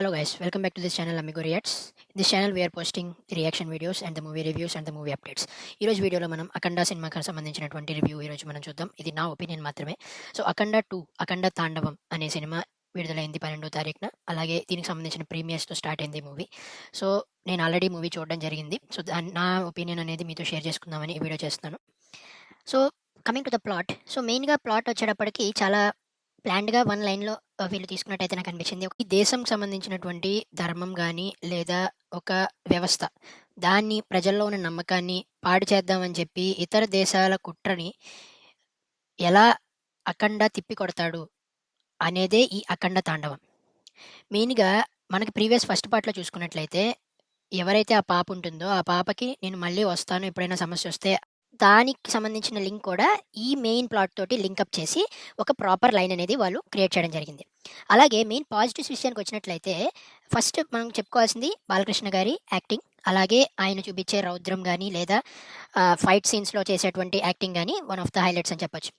Hello guys, welcome back to this channel Amigo Reacts. In this channel we are posting the reaction videos and the movie reviews and the movie updates. ఈ రోజు వీడియోలో మనం అఖండ సినిమాకి సంబంధించినటువంటి review ఈ రోజు మనం చూద్దాం. ఇది నా ఒపీనియన్ మాత్రమే. సో అఖండ 2 అఖండ తాండవం అనే సినిమా విడుదలైంది 12వ తారీఖున. అలాగే దీనికి సంబంధించిన ప్రీమియర్స్‌తో స్టార్ట్ అయింది మూవీ. సో నేను ఆల్రెడీ మూవీ చూడడం జరిగింది. సో నా ఒపీనియన్ అనేది మీతో షేర్ చేసుకుందామని ఈ వీడియో చేస్తున్నాను. So coming to the plot. So మెయిన్‌గా ప్లాట్ వచ్చేటప్పటికి చాలా ప్లాన్డ్‌గా వన్ లైన్‌లో వీళ్ళు తీసుకున్నట్టయితే నాకు అనిపించింది. ఈ దేశంకి సంబంధించినటువంటి ధర్మం గాని, లేదా ఒక వ్యవస్థ దాన్ని ప్రజల్లో ఉన్న నమ్మకాన్ని పాడు చేద్దామని చెప్పి ఇతర దేశాల కుట్రని ఎలా అఖండ తిప్పికొడతాడు అనేదే ఈ అఖండ తాండవం. మెయిన్‌గా మనకి ప్రీవియస్ ఫస్ట్ పార్ట్‌లో చూసుకున్నట్లయితే ఎవరైతే ఆ పాప ఉంటుందో ఆ పాపకి నేను మళ్ళీ వస్తాను ఎప్పుడైనా సమస్యొస్తే దానికి సంబంధించిన లింక్ కూడా ఈ మెయిన్ ప్లాట్ తోటి లింకప్ చేసి ఒక ప్రాపర్ లైన్ అనేది వాళ్ళు క్రియేట్ చేయడం జరిగింది. అలాగే మెయిన్ పాజిటివ్స్ విషయానికి వచ్చినట్లయితే ఫస్ట్ మనం చెప్పుకోవాల్సింది బాలకృష్ణ గారి యాక్టింగ్. అలాగే ఆయన చూపించే రౌద్రం గానీ లేదా ఫైట్ సీన్స్‌లో చేసేటువంటి యాక్టింగ్ గానీ వన్ ఆఫ్ ద హైలైట్స్ అని చెప్పొచ్చు.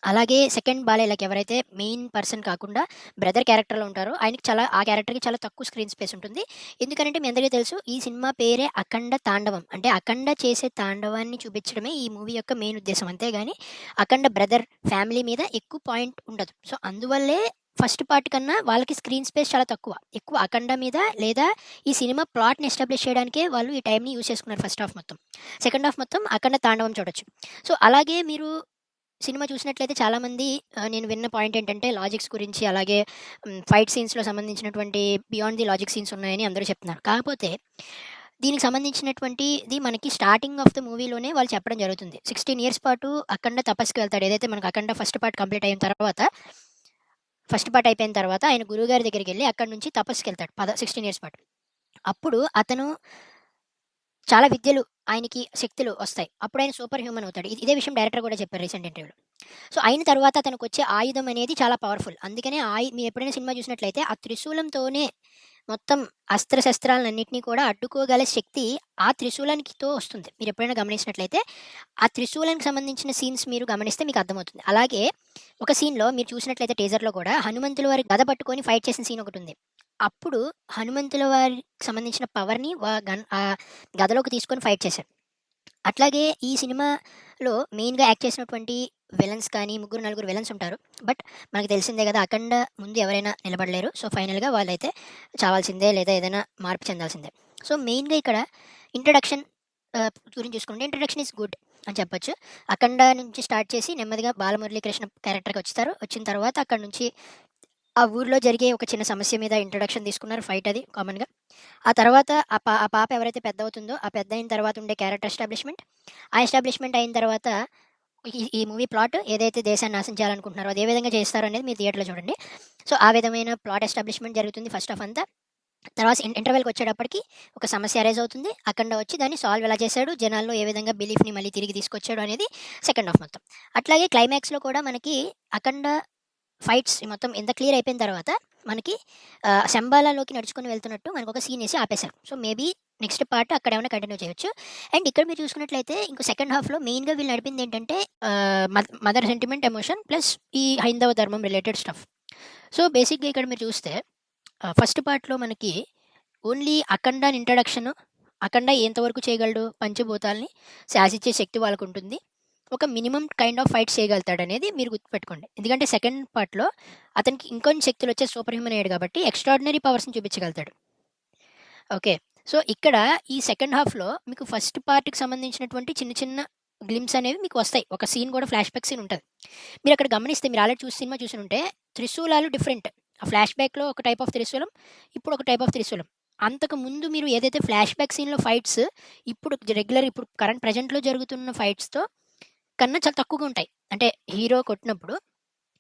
అలాగే సెకండ్ బాలయ్యకి ఎవరైతే మెయిన్ పర్సన్ కాకుండా బ్రదర్ క్యారెక్టర్‌లో ఉంటారో ఆయనకి ఆ క్యారెక్టర్‌కి చాలా తక్కువ స్క్రీన్ స్పేస్ ఉంటుంది. ఎందుకనంటే మీ అందరికీ తెలుసు ఈ సినిమా పేరే అఖండ తాండవం. అంటే అఖండ చేసే తాండవాన్ని చూపించడమే ఈ మూవీ యొక్క మెయిన్ ఉద్దేశ్యం. అంతేగాని అఖండ బ్రదర్ ఫ్యామిలీ మీద ఎక్కువ పాయింట్ ఉండదు. సో అందువల్లే ఫస్ట్ పార్ట్ కన్నా వాళ్ళకి స్క్రీన్ స్పేస్ చాలా తక్కువ. ఎక్కువ అఖండ మీద లేదా ఈ సినిమా ప్లాట్‌ని ఎస్టాబ్లిష్ చేయడానికే వాళ్ళు ఈ టైంని యూజ్ చేసుకున్నారు ఫస్ట్ హాఫ్ మొత్తం. సెకండ్ హాఫ్ మొత్తం అఖండ తాండవం చూడొచ్చు. సో అలాగే మీరు సినిమా చూసినట్లయితే చాలామంది నేను విన్న పాయింట్ ఏంటంటే లాజిక్స్ గురించి అలాగే ఫైట్ సీన్స్‌లో సంబంధించినటువంటి బియాండ్ ది లాజిక్ సీన్స్ ఉన్నాయని అందరూ చెప్తున్నారు. కాకపోతే దీనికి సంబంధించినటువంటిది మనకి స్టార్టింగ్ ఆఫ్ ద మూవీలోనే వాళ్ళు చెప్పడం జరుగుతుంది. 16 ఇయర్స్ పాటు అఖండ తపస్సుకి వెళ్తాడు. ఏదైతే మనకు అఖండ ఫస్ట్ పార్ట్ కంప్లీట్ అయిన తర్వాత ఫస్ట్ పార్ట్ అయిపోయిన తర్వాత ఆయన గురువుగారి దగ్గరికెళ్ళి అక్కడి నుంచి తపస్సుకెళ్తాడు 16 ఇయర్స్ పాటు. అప్పుడు అతను చాలా విద్యలు ఆయనకి శక్తులు వస్తాయి. అప్పుడు ఆయన సూపర్ హ్యూమన్ అవుతాడు. ఇదే విషయం డైరెక్టర్ కూడా చెప్పారు రీసెంట్ ఇంటర్వ్యూలో. సో అయిన తర్వాత అతనికొచ్చే ఆయుధం అనేది చాలా పవర్‌ఫుల్. అందుకనే మీరు ఎప్పుడైనా సినిమా చూసినట్లయితే ఆ త్రిశూలంతోనే మొత్తం అస్త్రశస్త్రాలన్నిటిని కూడా అడ్డుకోగల శక్తి ఆ త్రిశూలానికితో వస్తుంది. మీరెప్పుడైనా గమనించినట్లయితే ఆ త్రిశూలానికి సంబంధించిన సీన్స్ మీరు గమనిస్తే మీకు అర్థమవుతుంది. అలాగే ఒక సీన్‌లో మీరు చూసినట్లయితే టీజర్‌లో కూడా హనుమంతుల వారి గద పట్టుకొని ఫైట్ చేసిన సీన్ ఒకటుంది. అప్పుడు హనుమంతుల వారికి సంబంధించిన పవర్‌ని గదలోకి తీసుకొని ఫైట్ చేశాడు. అట్లాగే ఈ సినిమాలో మెయిన్‌గా యాక్ట్ చేసినటువంటి విలన్స్ కానీ ముగ్గురు, నలుగురు విలన్స్ ఉంటారు. బట్ మనకు తెలిసిందే కదా! అఖండ ముందు ఎవరైనా నిలబడలేరు. సో, ఫైనల్‌గా వాళ్ళైతే చావాల్సిందే లేదా ఏదైనా మార్పు చెందాల్సిందే. సో, మెయిన్‌గా ఇక్కడ ఇంట్రడక్షన్ గురించి చూసుకుంటే ఇంట్రడక్షన్ ఈస్ గుడ్ అని చెప్పొచ్చు. అఖండ నుంచి స్టార్ట్ చేసి నెమ్మదిగా బాలమురళీకృష్ణ క్యారెక్టర్‌కి వచ్చుతారు. వచ్చిన తర్వాత అక్కడి నుంచి ఆ ఊర్లో జరిగే ఒక చిన్న సమస్య మీద ఇంట్రడక్షన్ తీసుకున్నారు. ఫైట్ అది కామన్‌గా. ఆ తర్వాత ఆ పాప ఎవరైతే పెద్దవుతుందో, ఆ పెద్దయిన తర్వాత ఉండే క్యారెక్టర్ ఎస్టాబ్లిష్‌మెంట్. ఆ ఎస్టాబ్లిష్‌మెంట్ అయిన తర్వాత ఈ మూవీ ప్లాట్ ఏదైతే దేశాన్ని నాశనం చేయాలనుకుంటున్నారో అది ఏ విధంగా చేస్తారు అనేది మీరు థియేటర్‌లో చూడండి. సో, ఆ విధమైన ప్లాట్ ఎస్టాబ్లిష్‌మెంట్ జరుగుతుంది ఫస్ట్ హాఫ్ అంతా. తర్వాత ఇంటర్వెల్‌కి వచ్చేటప్పటికి ఒక సమస్య అరైజ్ అవుతుంది. అఖండ వచ్చి దాన్ని సాల్వ్ ఎలా చేశాడు, జనాల్లో ఏ విధంగా బిలీఫ్‌ని మళ్ళీ తిరిగి తీసుకొచ్చాడు అనేది సెకండ్ హాఫ్ మొత్తం. అట్లాగే క్లైమాక్స్‌లో కూడా మనకి అఖండ ఫైట్స్ మొత్తం ఇంత క్లియర్ అయిపోయిన తర్వాత మనకి శంబాలాలోకి నడుచుకొని వెళ్తున్నట్టు మనకొక సీన్ ఏసి ఆపేశారు. సో, మేబీ నెక్స్ట్ పార్ట్ అక్కడేమైనా కంటిన్యూ చేయొచ్చు. అండ్ ఇక్కడ మీరు చూసుకున్నట్లయితే ఇంకో సెకండ్ హాఫ్‌లో మెయిన్‌గా వీళ్ళు నడిపిందేంటంటే మదర్ సెంటిమెంట్, ఎమోషన్ ప్లస్ ఈ హైందవ ధర్మం రిలేటెడ్ స్టఫ్. సో, బేసిక్‌గా ఇక్కడ మీరు చూస్తే ఫస్ట్ పార్ట్‌లో మనకి ఓన్లీ అఖండాని ఇంట్రడక్షన్, అఖండ ఎంతవరకు చేయగలడు, పంచభూతాల్ని శాసించే శక్తి వాళ్ళకుంటుంది. ఒక మినిమమ్ కైండ్ ఆఫ్ ఫైట్స్ చేయగలుగుతాడనేది మీరు గుర్తుపెట్టుకోండి. ఎందుకంటే సెకండ్ పార్ట్‌లో అతనికి ఇంకొన్ని శక్తులొచ్చే సూపర్ హ్యూమన్ అయ్యాడు కాబట్టి ఎక్స్‌ట్రార్డినరీ పవర్స్‌ని చూపించగలుగుతాడు. ఓకే. సో, ఇక్కడ ఈ సెకండ్ హాఫ్‌లో మీకు ఫస్ట్ పార్ట్‌కి సంబంధించినటువంటి చిన్న చిన్న గ్లింప్స్ అనేవి మీకు వస్తాయి. ఒక సీన్ కూడా ఫ్లాష్ బ్యాక్ సీన్ ఉంటది. మీరక్కడ గమనిస్తే మీరు ఆల్రెడీ సినిమా చూసుంటే త్రిశూలాలు డిఫరెంట్. ఆ ఫ్లాష్ బ్యాక్‌లో ఒక టైప్ ఆఫ్ త్రిశూలం, ఇప్పుడు ఒక టైప్ ఆఫ్ త్రిశూలం. అంతకు ముందు మీరు ఏదైతే ఫ్లాష్ బ్యాక్ సీన్‌లో ఫైట్స్ ఇప్పుడు కరెంట్ ప్రెజెంట్‌లో జరుగుతున్న ఫైట్స్‌తో కన్నా చాలా తక్కువగా ఉంటాయి. అంటే హీరో కొట్టినప్పుడు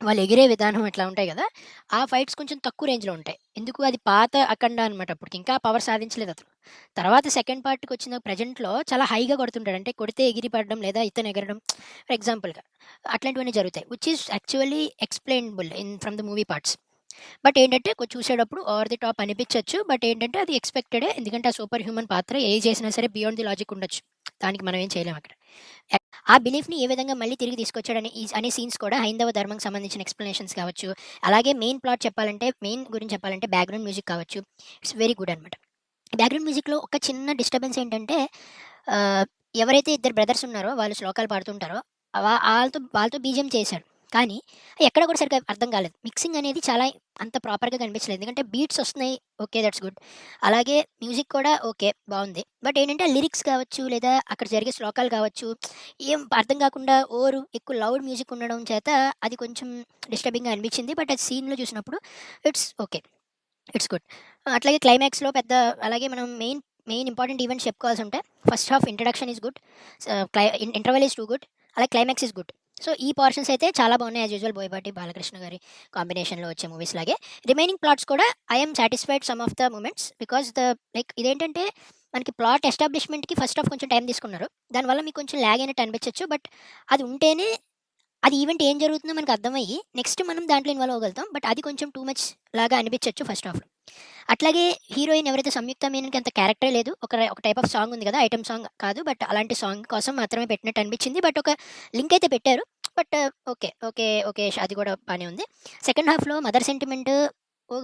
వాళ్ళు ఎగిరే విధానం ఇట్లా ఉంటాయి గదా! ఆ ఫైట్స్ కొంచెం తక్కువ రేంజ్‌లో ఉంటాయి. ఎందుకు అది పాత అఖండ అనమాట. అప్పటికి ఇంకా పవర్ సాధించలేదు అతను. తర్వాత సెకండ్ పార్ట్‌కొచ్చిన ప్రెజెంట్‌లో చాలా హైగా కొడుతుంటాడు. అంటే కొడితే ఎగిరి పడడం లేదా ఇతను ఎగరడం ఫర్ ఎగ్జాంపుల్‌గా అట్లాంటివన్నీ జరుగుతాయి. Which is actually explainable from the movie parts. But ఏంటంటే చూసేటప్పుడు ఓవర్ ది టాప్ అనిపించొచ్చు. బట్ ఏంటంటే అది ఎక్స్‌పెక్టెడే. ఎందుకంటే ఆ సూపర్ హ్యూమన్ పాత్ర ఏది చేసినా సరే బియాండ్ ది లాజిక్ ఉండొచ్చు. దానికి మనం ఏం చేయలేం అక్కడ. ఆ బిలీఫ్‌ని ఏ విధంగా మళ్ళీ తిరిగి తీసుకొచ్చాడని అనే సీన్స్ కూడా హైందవ ధర్మంకి సంబంధించిన ఎక్స్‌ప్లనేషన్స్ కావచ్చు, అలాగే మెయిన్ ప్లాట్ చెప్పాలంటే, మెయిన్ గురించి చెప్పాలంటే బ్యాక్‌గ్రౌండ్ మ్యూజిక్ కావచ్చు. ఇట్స్ వెరీ గుడ్ అనమాట. బ్యాక్‌గ్రౌండ్ మ్యూజిక్‌లో ఒక చిన్న డిస్టర్బెన్స్ ఏంటంటే ఆహ్, ఎవరైతే ఇద్దరు బ్రదర్స్ ఉన్నారో వాళ్ళు శ్లోకాలు పాడుతుంటారో వాళ్ళతో బీజీఎం చేశారు. కానీ ఎక్కడ కూడా సరిగ్గా అర్థం కాలేదు. మిక్సింగ్ అనేది చాలా అంత ప్రాపర్‌గా కనిపించలేదు. ఎందుకంటే బీట్స్ వస్తున్నాయి. ఓకే. That's good. అలాగే మ్యూజిక్ కూడా ఓకే. బావుంది. బట్ ఏంటంటే లిరిక్స్ కావచ్చు, లేదా అక్కడ జరిగే శ్లోకాలు కావచ్చు, ఏం అర్థం కాకుండా ఎక్కువ లౌడ్ మ్యూజిక్ ఉండడం చేత అది కొంచెం డిస్టర్బింగ్‌గా అనిపించింది. బట్ అది సీన్‌లో చూసినప్పుడు ఇట్స్ ఓకే. It's good. అట్లాగే క్లైమాక్స్‌లో అలాగే మనం మెయిన్ ఇంపార్టెంట్ ఈవెంట్స్ చెప్పుకోవాల్సుంటే first half introduction is good. Interval is too good. అలాగే క్లైమాక్స్ ఈస్ గుడ్. సో, ఈ పోర్షన్స్ అయితే చాలా బాగున్నాయి. యాజ్ యూజువల్ బోయపాటి బాలకృష్ణ గారి కాంబినేషన్‌లో వచ్చే మూవీస్ లాగే. రిమైనింగ్ ప్లాట్స్ కూడా I am satisfied some of the moments because like ఇదేంటంటే మనకి ప్లాట్ ఎస్టాబ్లిష్‌మెంట్‌కి ఫస్ట్ హాఫ్ కొంచెం టైం తీసుకున్నారు. దానివల్ల మీకు కొంచెం లాగ్ అయినట్టు అనిపించొచ్చు. బట్ అది ఉంటేనే అది ఈవెంట్ ఏం జరుగుతుందో మనకు అర్థమయ్యి, నెక్స్ట్ మనం దాంట్లో ఇన్వాల్వ్ అవ్వగలుగుతాం. బట్ అది కొంచెం టూ మచ్ లాగా అనిపించొచ్చు ఫస్ట్ హాఫ్‌లో. అట్లాగే హీరోయిన్ ఎవరైతే సంయుక్త మీనన్‌కి అంత క్యారెక్టరే లేదు. ఒక టైప్ ఆఫ్ సాంగ్ ఉంది కదా! ఐటెమ్ సాంగ్ కాదు. బట్ అలాంటి సాంగ్ కోసం మాత్రమే పెట్టినట్టు అనిపించింది. బట్ ఒక లింక్ అయితే పెట్టారు. But okay. అది కూడా బానే ఉంది. సెకండ్ హాఫ్‌లో మదర్ సెంటిమెంట్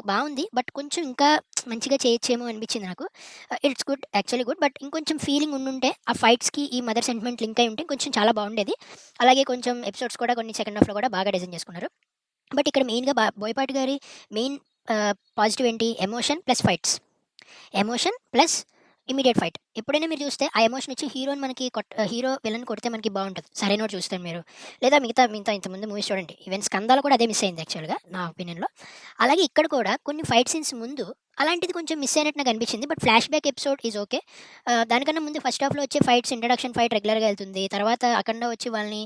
బావుంది. బట్ కొంచెం ఇంకా మంచిగా చేయొచ్చేమో అనిపించింది నాకు. It's good. Actually good. But ఇంకొంచెం ఫీలింగ్ ఉండుంటే ఆ ఫైట్స్‌కి ఈ మదర్ సెంటిమెంట్ లింక్ అయ్యి ఉంటే కొంచెం చాలా బావుండేది. అలాగే కొంచెం ఎపిసోడ్స్ కూడా కొన్ని సెకండ్ హాఫ్‌లో కూడా బాగా డిజైన్ చేసుకున్నారు. బట్ ఇక్కడ మెయిన్‌గా బోయపాటి గారి మెయిన్ పాజిటివ్ ఏంటి? Emotion plus fights. Emotion plus immediate fight. ఎప్పుడైనా మీరు చూస్తే ఆ ఎమోషన్ ఇచ్చి హీరో విలన్ కొడితే మనకి బావుంటది. సరైనోడు చూస్తారు మీరు. లేదా మిగతా ఇంతకుముందు మూవీస్ చూడండి. ఈవెన్ 'స్కందా'లో కూడా అదే మిస్ అయింది యాక్చువల్‌గా నా ఒపీనియన్‌లో. అలాగే ఇక్కడ కూడా కొన్ని ఫైట్ సీన్స్ ముందు అలాంటిది కొంచెం మిస్ అయినట్టు నాకు అనిపించింది. But flash back episode is okay. దానికన్నా ముందు ఫస్ట్ హాఫ్‌లో వచ్చే ఫైట్స్ ఇంట్రడక్షన్ ఫైట్ రెగ్యులర్‌గా ఎళ్తుంది. తర్వాత అఖండ వచ్చి వాళ్ళని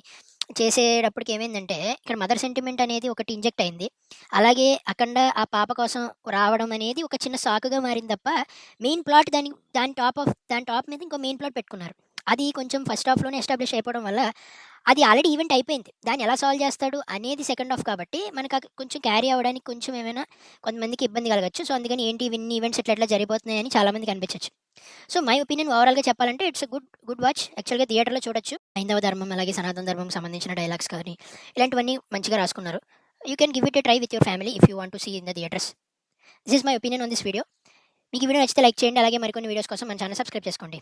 చేసేటప్పటికి ఏమైందంటే ఇక్కడ మదర్ సెంటిమెంట్ అనేది ఒకటి ఇంజెక్ట్ అయింది. అలాగే అఖండ ఆ పాప కోసం రావడం అనేది ఒక చిన్న సాకుగా మారింది తప్ప, మెయిన్ ప్లాట్ దాని టాప్ మీద ఇంకో మెయిన్ ప్లాట్ పెట్టుకున్నారు. అది కొంచెం ఫస్ట్ హాఫ్‌లోనే ఎస్టాబ్లిష్ అయిపోవడం వల్ల, అది ఆల్రెడీ ఈవెంట్ అయిపోయింది. దాన్ని ఎలా సాల్వ్ చేస్తాడు అనేది సెకండ్ హాఫ్ కాబట్టి, కొంచెం క్యారీ అవ్వడానికి కొంచెం ఏమైనా కొంతమందికి ఇబ్బంది కలగొచ్చు. సో, అందుకని ఏంటి ఇన్ని ఈవెంట్స్ ఇట్లా జరిగిపోతున్నాయని చాలా మందికి అనిపించొచ్చు. సో, మై ఒపీనియన్ ఓవరాల్‌గా చెప్పాలంటే ఇట్స్ గుడ్ వాచ్. యాక్చువల్‌గా థియేటర్‌లో చూడొచ్చు. హైందవ ధర్మం, అలాగే సనాతన ధర్మంకి సంబంధించిన డైలాగ్స్ కానీ, ఇలాంటివన్నీ మంచిగా రాసుకున్నారు. You can give it a try with your family if you want to see in the theatres. This is my opinion on this video. మీకు ఈ వీడియో నచ్చితే లైక్ చేయండి. అలాగే మరికొన్ని వీడియోస్ కోసం మన ఛానెల్ సబ్స్క్రైబ్ చేసుకోండి.